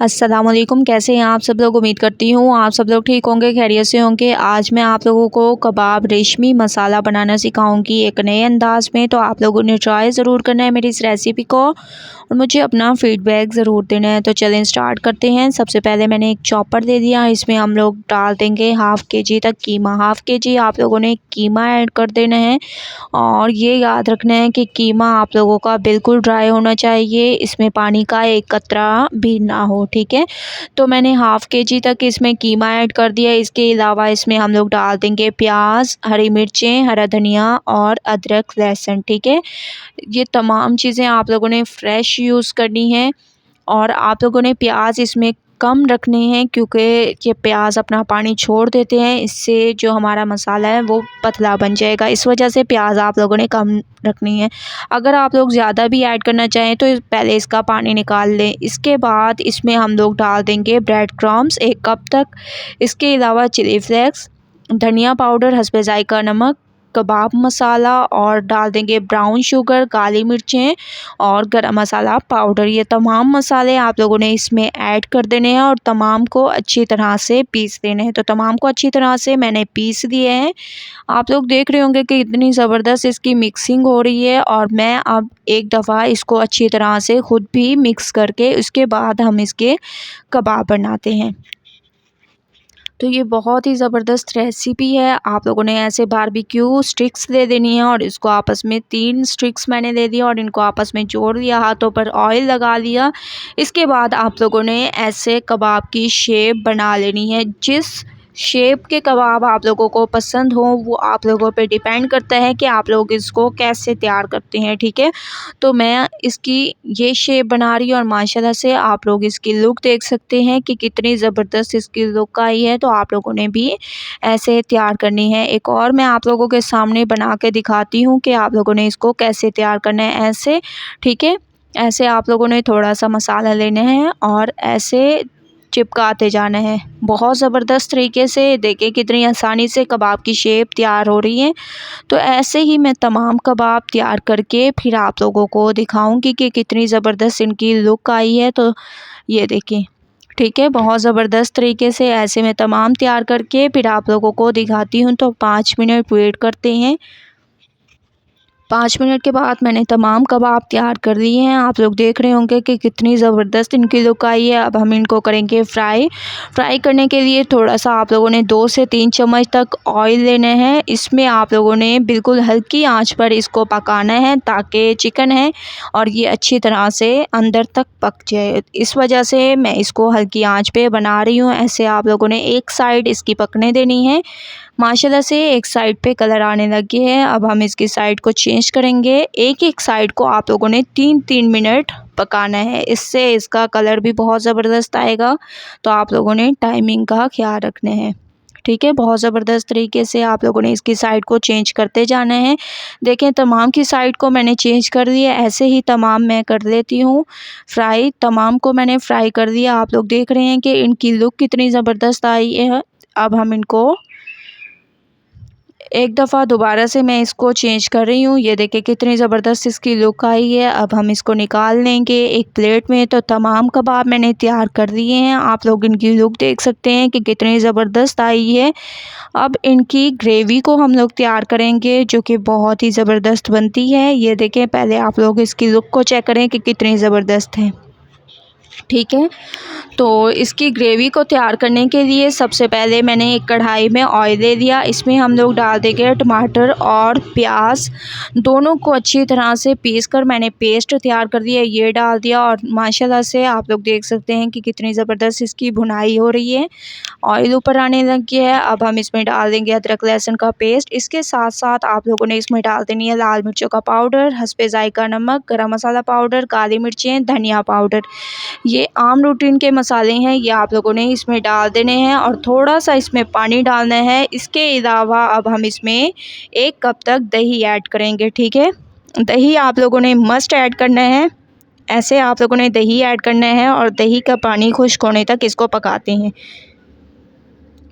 अस्सलामुअलैकुम, कैसे हैं आप सब लोग। उम्मीद करती हूँ आप सब लोग ठीक होंगे, खैरियत से होंगे। आज मैं आप लोगों को कबाब रेशमी मसाला बनाना सिखाऊंगी एक नए अंदाज में। तो आप लोगों ने ट्राई ज़रूर करना है मेरी इस रेसिपी को और मुझे अपना फ़ीडबैक ज़रूर देना है। तो चलें स्टार्ट करते हैं। सबसे पहले मैंने एक चॉपर ले लिया, इसमें हम लोग डाल देंगे हाफ़ केजी तक कीमा। हाफ़ केजी आप लोगों ने कीमा ऐड कर देना है और ये याद रखना है कि कीमा आप लोगों का बिल्कुल ड्राई होना चाहिए, इसमें पानी का एक कतरा भी ना हो, ठीक है। तो मैंने हाफ़ केजी तक इसमें कीमा ऐड कर दिया। इसके अलावा इसमें हम लोग डाल देंगे प्याज, हरी मिर्चें, हरा धनिया और अदरक लहसुन, ठीक है। ये तमाम चीज़ें आप लोगों ने फ्रेश यूज़ करनी है और आप लोगों ने प्याज इसमें कम रखने हैं क्योंकि ये प्याज अपना पानी छोड़ देते हैं, इससे जो हमारा मसाला है वो पतला बन जाएगा। इस वजह से प्याज आप लोगों ने कम रखनी है। अगर आप लोग ज़्यादा भी ऐड करना चाहें तो पहले इसका पानी निकाल लें। इसके बाद इसमें हम लोग डाल देंगे ब्रेड क्रम्स 1 कप तक। इसके अलावा चिली फ्लेक्स, धनिया पाउडर, हस्बे ज़ायका नमक, कबाब मसाला और डाल देंगे ब्राउन शुगर, काली मिर्चें और गरम मसाला पाउडर। ये तमाम मसाले आप लोगों ने इसमें ऐड कर देने हैं और तमाम को अच्छी तरह से पीस देने हैं। तो तमाम को अच्छी तरह से मैंने पीस दिए हैं। आप लोग देख रहे होंगे कि इतनी ज़बरदस्त इसकी मिक्सिंग हो रही है और मैं अब एक दफ़ा इसको अच्छी तरह से ख़ुद भी मिक्स करके उसके बाद हम इसके कबाब बनाते हैं। तो ये बहुत ही ज़बरदस्त रेसिपी है। आप लोगों ने ऐसे बारबेक्यू स्टिक्स ले लेनी है और इसको आपस में 3 स्टिक्स मैंने ले लिया और इनको आपस में जोड़ लिया, हाथों पर ऑयल लगा लिया। इसके बाद आप लोगों ने ऐसे कबाब की शेप बना लेनी है। जिस शेप के कबाब आप लोगों को पसंद हो वो आप लोगों पे डिपेंड करता है कि आप लोग इसको कैसे तैयार करते हैं, ठीक है। तो मैं इसकी ये शेप बना रही हूँ और माशाल्लाह से आप लोग इसकी लुक देख सकते हैं कि कितनी ज़बरदस्त इसकी लुक आई है। तो आप लोगों ने भी ऐसे तैयार करनी है। एक और मैं आप लोगों के सामने बना के दिखाती हूँ कि आप लोगों ने इसको कैसे तैयार करना है, ऐसे, ठीक है। ऐसे आप लोगों ने थोड़ा सा मसाला लेना है और ऐसे चिपकाते जाना है बहुत ज़बरदस्त तरीके से। देखिए कितनी आसानी से कबाब की शेप तैयार हो रही है। तो ऐसे ही मैं तमाम कबाब तैयार करके फिर आप लोगों को दिखाऊंगी कि कितनी ज़बरदस्त इनकी लुक आई है। तो ये देखिए, ठीक है, बहुत ज़बरदस्त तरीके से ऐसे मैं तमाम तैयार करके फिर आप लोगों को दिखाती हूँ। तो 5 मिनट वेट करते हैं। 5 मिनट के बाद मैंने तमाम कबाब तैयार कर लिए हैं। आप लोग देख रहे होंगे कि कितनी ज़बरदस्त इनकी लुक आई है। अब हम इनको करेंगे फ्राई। फ्राई करने के लिए थोड़ा सा आप लोगों ने 2 से 3 चम्मच तक ऑयल लेना है। इसमें आप लोगों ने बिल्कुल हल्की आंच पर इसको पकाना है ताकि चिकन है और ये अच्छी तरह से अंदर तक पक जाए। इस वजह से मैं इसको हल्की आंच पे बना रही हूँ। ऐसे आप लोगों ने एक साइड इसकी पकने देनी है। माशाल्लाह से एक साइड पे कलर आने लगे हैं। अब हम इसकी साइड को चेंज करेंगे। एक साइड को आप लोगों ने 3-3 मिनट पकाना है, इससे इसका कलर भी बहुत ज़बरदस्त आएगा। तो आप लोगों ने टाइमिंग का ख्याल रखना है, ठीक है। बहुत ज़बरदस्त तरीके से आप लोगों ने इसकी साइड को चेंज करते जाना है। देखें तमाम की साइड को मैंने चेंज कर दिया। ऐसे ही तमाम मैं कर लेती हूँ फ्राई। तमाम को मैंने फ्राई कर दिया। आप लोग देख रहे हैं कि इनकी लुक कितनी ज़बरदस्त आई है। अब हम इनको एक दफ़ा दोबारा से मैं इसको चेंज कर रही हूँ। ये देखिए कितनी ज़बरदस्त इसकी लुक आई है। अब हम इसको निकाल लेंगे एक प्लेट में। तो तमाम कबाब मैंने तैयार कर दिए हैं। आप लोग इनकी लुक देख सकते हैं कि कितनी ज़बरदस्त आई है। अब इनकी ग्रेवी को हम लोग तैयार करेंगे जो कि बहुत ही ज़बरदस्त बनती है। ये देखें, पहले आप लोग इसकी लुक को चेक करें कि कितनी ज़बरदस्त है, ठीक है। तो इसकी ग्रेवी को तैयार करने के लिए सबसे पहले मैंने एक कढ़ाई में ऑयल ले लिया। इसमें हम लोग डाल देंगे टमाटर और प्याज, दोनों को अच्छी तरह से पीस कर मैंने पेस्ट तैयार कर दिया, ये डाल दिया। और माशाल्लाह से आप लोग देख सकते हैं कि कितनी ज़बरदस्त इसकी भुनाई हो रही है। ऑयल ऊपर आने लग गया है। अब हम इसमें डाल देंगे अदरक लहसुन का पेस्ट। इसके साथ साथ आप लोगों ने इसमें डाल देनी है लाल मिर्चों का पाउडर, हस्बे ज़ायका नमक, गरम मसाला पाउडर, काली मिर्चें, धनिया पाउडर। ये आम रूटीन के मसाले हैं, ये आप लोगों ने इसमें डाल देने हैं और थोड़ा सा इसमें पानी डालना है। इसके अलावा अब हम इसमें 1 कप तक दही ऐड करेंगे, ठीक है। दही आप लोगों ने मस्ट ऐड करना है। ऐसे आप लोगों ने दही ऐड करना है और दही का पानी खुश्क होने तक इसको पकाते हैं।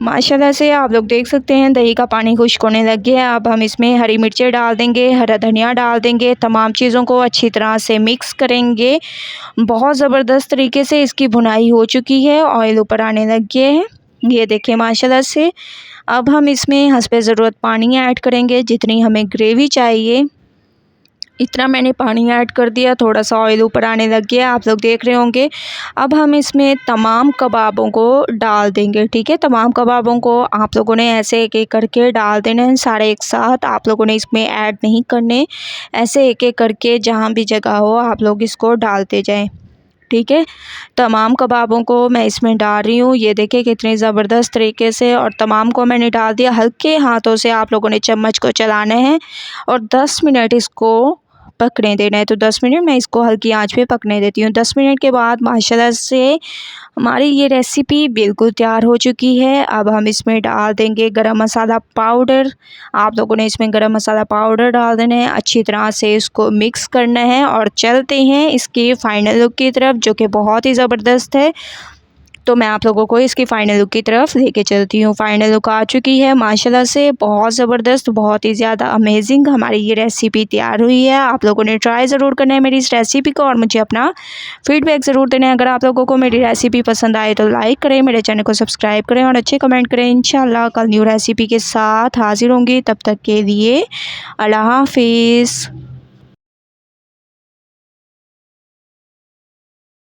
माशाल्लाह से आप लोग देख सकते हैं दही का पानी खुश्क होने लग गया है। अब हम इसमें हरी मिर्चें डाल देंगे, हरा धनिया डाल देंगे, तमाम चीज़ों को अच्छी तरह से मिक्स करेंगे। बहुत ज़बरदस्त तरीके से इसकी भुनाई हो चुकी है, ऑयल ऊपर आने लग गए हैं। ये देखिए माशाल्लाह से। अब हम इसमें हस्बे ज़रूरत पानी ऐड करेंगे, जितनी हमें ग्रेवी चाहिए इतना मैंने पानी ऐड कर दिया। थोड़ा सा ऑयल ऊपर आने लग गया, आप लोग देख रहे होंगे। अब हम इसमें तमाम कबाबों को डाल देंगे, ठीक है। तमाम कबाबों को आप लोगों ने ऐसे एक एक करके डाल देना है, सारे एक साथ आप लोगों ने इसमें ऐड नहीं करने। ऐसे एक एक करके जहाँ भी जगह हो आप लोग इसको डालते जाएं, ठीक है। तमाम कबाबों को मैं इसमें डाल रही हूँ। ये देखिए कितनी ज़बरदस्त तरीके से, और तमाम को मैंने डाल दिया। हल्के हाथों से आप लोगों ने चम्मच को चलाना है और 10 मिनट इसको पकने देना है। तो 10 मिनट मैं इसको हल्की आंच पे पकने देती हूँ। 10 मिनट के बाद माशाल्लाह से हमारी ये रेसिपी बिल्कुल तैयार हो चुकी है। अब हम इसमें डाल देंगे गरम मसाला पाउडर। आप लोगों ने इसमें गरम मसाला पाउडर डाल देना है, अच्छी तरह से इसको मिक्स करना है और चलते हैं इसके फाइनल लुक की तरफ, जो कि बहुत ही ज़बरदस्त है। तो मैं आप लोगों को इसकी फ़ाइनल लुक की तरफ लेके चलती हूँ। फ़ाइनल लुक आ चुकी है माशाल्लाह से, बहुत ज़बरदस्त, बहुत ही ज़्यादा अमेजिंग हमारी ये रेसिपी तैयार हुई है। आप लोगों ने ट्राई ज़रूर करना है मेरी इस रेसिपी को, और मुझे अपना फ़ीडबैक ज़रूर देना है। अगर आप लोगों को मेरी रेसिपी पसंद आए तो लाइक करें, मेरे चैनल को सब्सक्राइब करें और अच्छे कमेंट करें। इंशाल्लाह कल न्यू रेसिपी के साथ हाज़िर होंगी। तब तक के लिए अल्लाह हाफ़िज़।